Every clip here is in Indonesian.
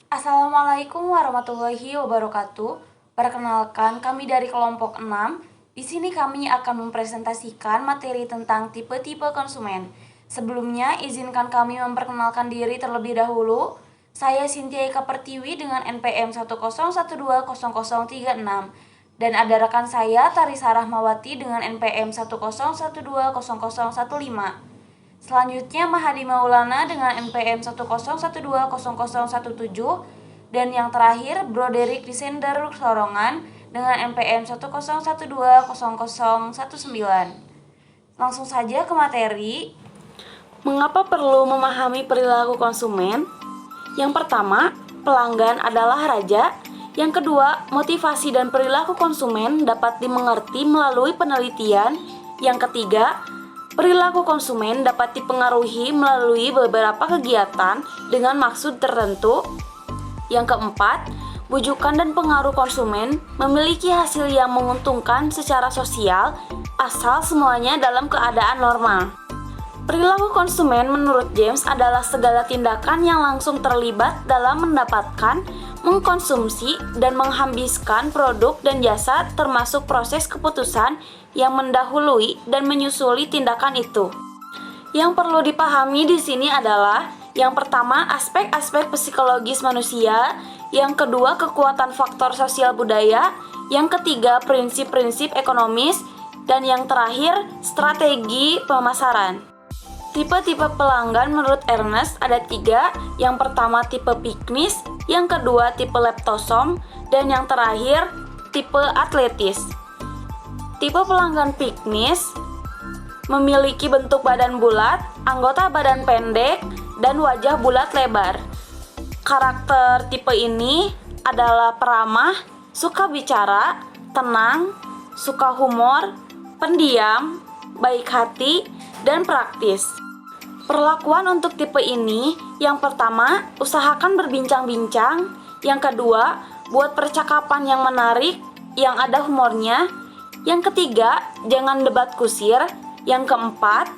Assalamualaikum warahmatullahi wabarakatuh. Perkenalkan, kami dari kelompok 6. Di sini kami akan mempresentasikan materi tentang tipe-tipe konsumen. Sebelumnya, izinkan kami memperkenalkan diri terlebih dahulu. Saya Cynthia Eka Pertiwi dengan NPM 101200036 dan ada rekan saya Tarisa Rahmawati dengan NPM 101200015. Selanjutnya Mahadi Maulana dengan NPM 101200017 dan yang terakhir Broderick Desender Sorongan dengan NPM 101200019. Langsung saja ke materi. Mengapa perlu memahami perilaku konsumen? Yang pertama, pelanggan adalah raja. Yang kedua, motivasi dan perilaku konsumen dapat dimengerti melalui penelitian. Yang ketiga, perilaku konsumen dapat dipengaruhi melalui beberapa kegiatan dengan maksud tertentu. Yang keempat, bujukan dan pengaruh konsumen memiliki hasil yang menguntungkan secara sosial asal semuanya dalam keadaan normal. Perilaku konsumen menurut James adalah segala tindakan yang langsung terlibat dalam mendapatkan, mengkonsumsi, dan menghabiskan produk dan jasa termasuk proses keputusan yang mendahului dan menyusuli tindakan itu. Yang perlu dipahami di sini adalah yang pertama, aspek-aspek psikologis manusia, yang kedua, kekuatan faktor sosial budaya, yang ketiga, prinsip-prinsip ekonomis, dan yang terakhir, strategi pemasaran. Tipe-tipe pelanggan menurut Ernest ada 3, yang pertama tipe piknis, yang kedua tipe leptosom, dan yang terakhir tipe atletis. Tipe pelanggan piknis memiliki bentuk badan bulat, anggota badan pendek, dan wajah bulat lebar. Karakter tipe ini adalah peramah, suka bicara, tenang, suka humor, pendiam, baik hati, dan praktis. Perlakuan untuk tipe ini, yang pertama, usahakan berbincang-bincang. Yang kedua, buat percakapan yang menarik, yang ada humornya. Yang ketiga, jangan debat kusir. Yang keempat,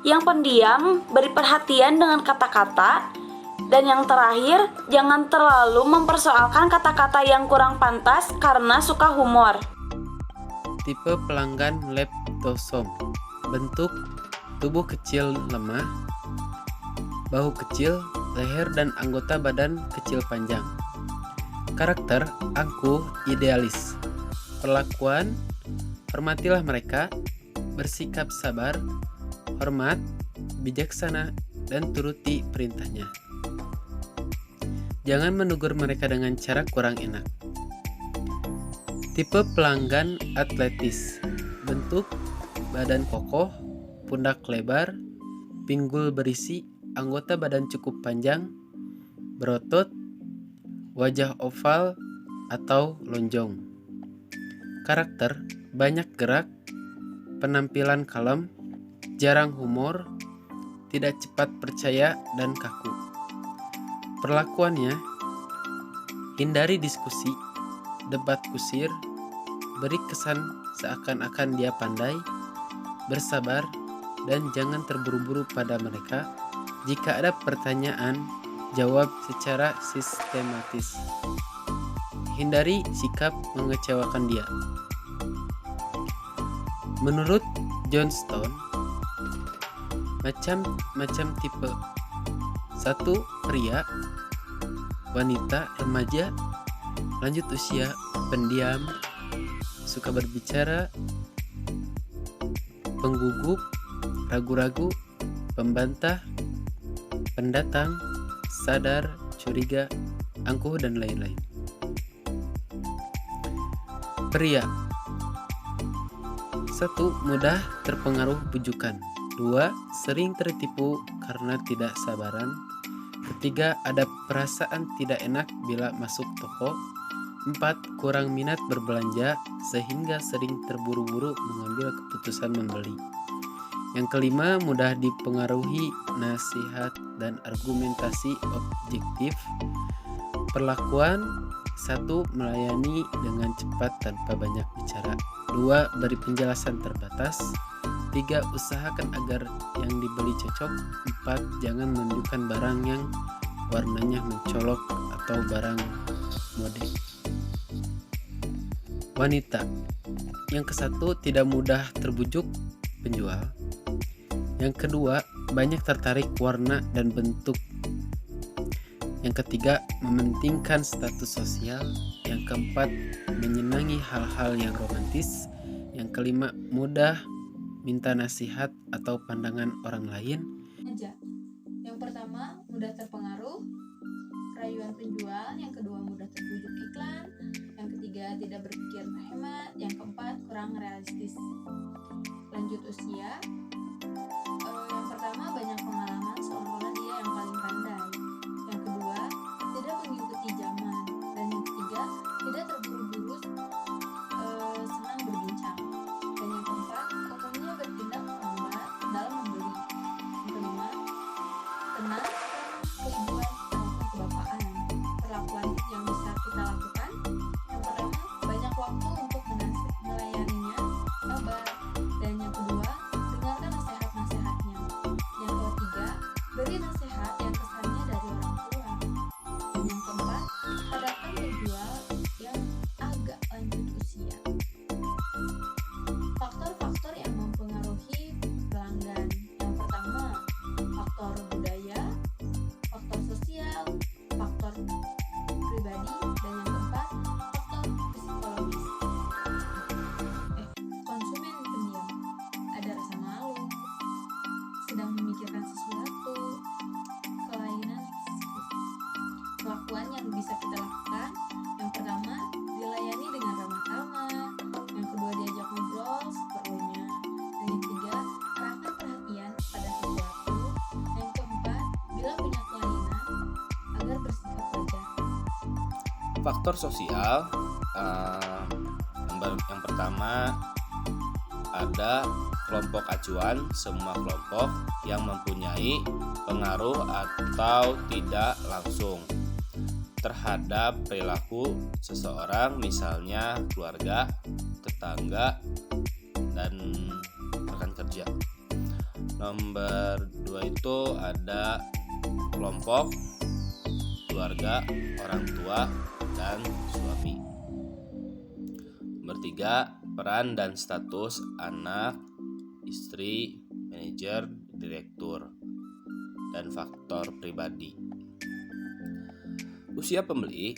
yang pendiam, beri perhatian dengan kata-kata. Dan yang terakhir, jangan terlalu mempersoalkan kata-kata yang kurang pantas karena suka humor. Tipe pelanggan leptosom. Bentuk tubuh kecil lemah, bahu kecil, leher dan anggota badan kecil panjang. Karakter angkuh, idealis. Perlakuan, hormatilah mereka, bersikap sabar, hormat, bijaksana, dan turuti perintahnya. Jangan menegur mereka dengan cara kurang enak. Tipe pelanggan atletis. Bentuk badan kokoh, pundak lebar, pinggul berisi, anggota badan cukup panjang, berotot, wajah oval atau lonjong. Karakter banyak gerak, penampilan kalem, jarang humor, tidak cepat percaya, dan kaku. Perlakuannya, hindari diskusi, debat kusir, beri kesan seakan-akan dia pandai, bersabar, dan jangan terburu-buru pada mereka. Jika ada pertanyaan, jawab secara sistematis. Hindari sikap mengecewakan dia. Menurut Johnstone, macam-macam tipe. 1. Pria, wanita, remaja, lanjut usia, pendiam, suka berbicara, penggugup, ragu-ragu, pembantah, pendatang, sadar, curiga, angkuh, dan lain-lain. Pria. 1. Mudah terpengaruh bujukan. 2. Sering tertipu karena tidak sabaran. 3. Ada perasaan tidak enak bila masuk toko. 4. Kurang minat berbelanja sehingga sering terburu-buru mengambil keputusan membeli. Yang kelima, mudah dipengaruhi nasihat dan argumentasi objektif. Perlakuan. 1. Melayani dengan cepat tanpa banyak bicara. 2. Beri penjelasan terbatas. 3. Usahakan agar yang dibeli cocok. 4. Jangan menunjukkan barang yang warnanya mencolok atau barang mode. Wanita. Yang kesatu tidak mudah terbujuk penjual. Yang kedua, banyak tertarik warna dan bentuk. Yang ketiga, mementingkan status sosial. Yang keempat, menyenangi hal-hal yang romantis. Yang kelima, mudah minta nasihat atau pandangan orang lain. Yang pertama, mudah terpengaruh rayuan penjual. Yang kedua, mudah terbujuk iklan. Yang ketiga, tidak berpikir hemat. Yang keempat, kurang realistis. Lanjut usia. Yang pertama, banyak pengalaman seolah-olah dia yang paling pandai. Yang kedua, tidak mengikuti zaman. Dan yang ketiga, tidak terburu-buru, senang berbincang. Dan yang keempat, umumnya bertindak lambat dalam membeli. Yang kelima, tenang, keibuan maupun kebapaan. Perlakuan yang bisa kita lakukan. Yang pertama, banyak waktu untuk melayaninya, sabar. Dan yang kedua, dengarkan nasihat-nasihatnya. Yang ketiga, beri nasihat yang kesannya dari orang tua. Dan yang keempat, hadapkan penjual yang agak lanjut usia. Faktor-faktor yang mempengaruhi pelanggan. Yang pertama, faktor budaya, faktor sosial, faktor pribadi, dan yang keempat, faktor psikologis. Konsumen pendiam, ada rasa malu, sedang memikirkan sesuatu, kelainan fisik. Kelakuan yang bisa kita lakukan, yang pertama, dilayani dengan ramah tamah. Yang kedua, diajak ngobrol seperlunya. Dan yang ketiga, arahkan perhatian pada sesuatu. Yang keempat, bila punya kelainan, agar bersikap wajar. Faktor sosial, yang pertama ada kelompok acuan. Semua kelompok yang mempunyai pengaruh atau tidak langsung terhadap perilaku seseorang, misalnya keluarga, tetangga, dan rekan kerja. Nomor 2 itu ada kelompok keluarga, orang tua, dan suami. Nomor 3, peran dan status anak, istri, manajer, direktur, dan faktor pribadi. Usia pembeli,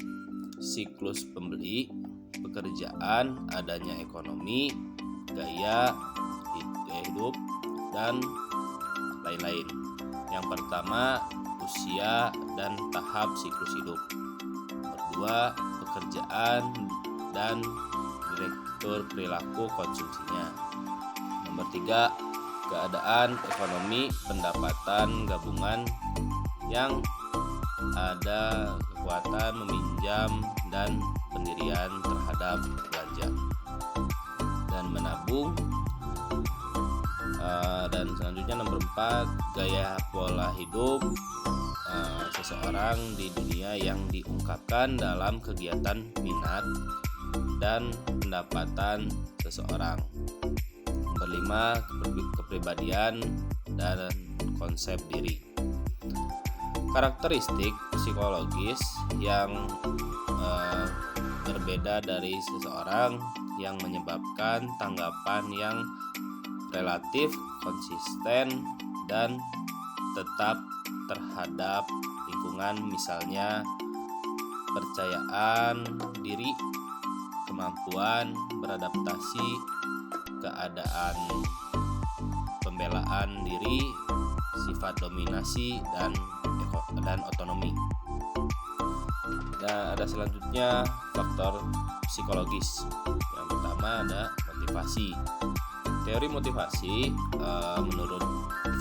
siklus pembeli, pekerjaan, adanya ekonomi, gaya hidup, dan lain-lain. Yang pertama, usia dan tahap siklus hidup. Nomor 2, pekerjaan dan direktur perilaku konsumsinya. Nomor 3, keadaan ekonomi, pendapatan gabungan yang ada kekuatan meminjam dan pendirian terhadap belanja dan menabung. Dan selanjutnya nomor 4, gaya pola hidup seseorang di dunia yang diungkapkan dalam kegiatan minat dan pendapatan seseorang. Nomor 5, kepribadian dan konsep diri. Karakteristik psikologis yang berbeda dari seseorang yang menyebabkan tanggapan yang relatif konsisten dan tetap terhadap lingkungan, misalnya percayaan diri, kemampuan beradaptasi, keadaan pembelaan diri, sifat dominasi, dan otonomi. Dan ada selanjutnya faktor psikologis. Yang pertama ada motivasi. Teori motivasi menurut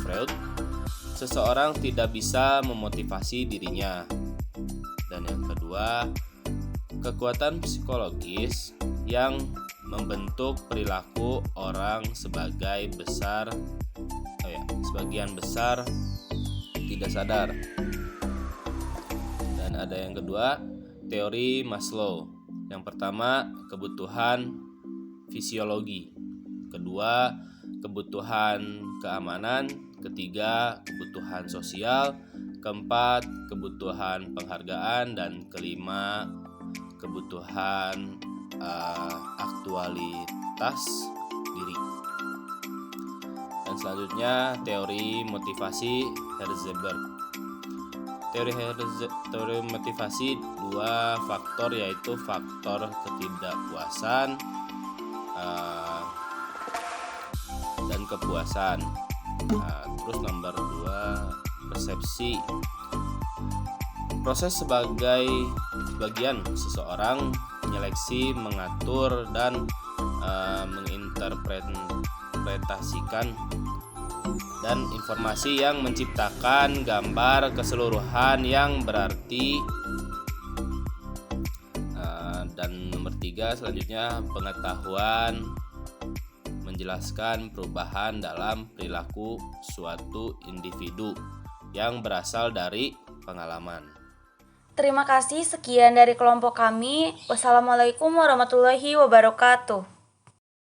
Freud, seseorang tidak bisa memotivasi dirinya. Dan yang kedua, kekuatan psikologis yang membentuk perilaku orang sebagian besar tidak sadar. Dan ada yang kedua, teori Maslow. Yang pertama, kebutuhan fisiologi. Kedua, kebutuhan keamanan. Ketiga, kebutuhan sosial. keempat, kebutuhan penghargaan, dan kelima, kebutuhan aktualitas diri. Dan selanjutnya teori motivasi Herzberg. Teori motivasi dua faktor, yaitu faktor ketidakpuasan dan kepuasan. Terus nomor 2, persepsi. Proses sebagian seseorang menyeleksi, mengatur, dan menginterpretasikan dan informasi yang menciptakan gambar keseluruhan yang berarti. Dan nomor 3 selanjutnya, pengetahuan menjelaskan perubahan dalam perilaku suatu individu yang berasal dari pengalaman. Terima kasih, sekian dari kelompok kami. Wassalamualaikum warahmatullahi wabarakatuh.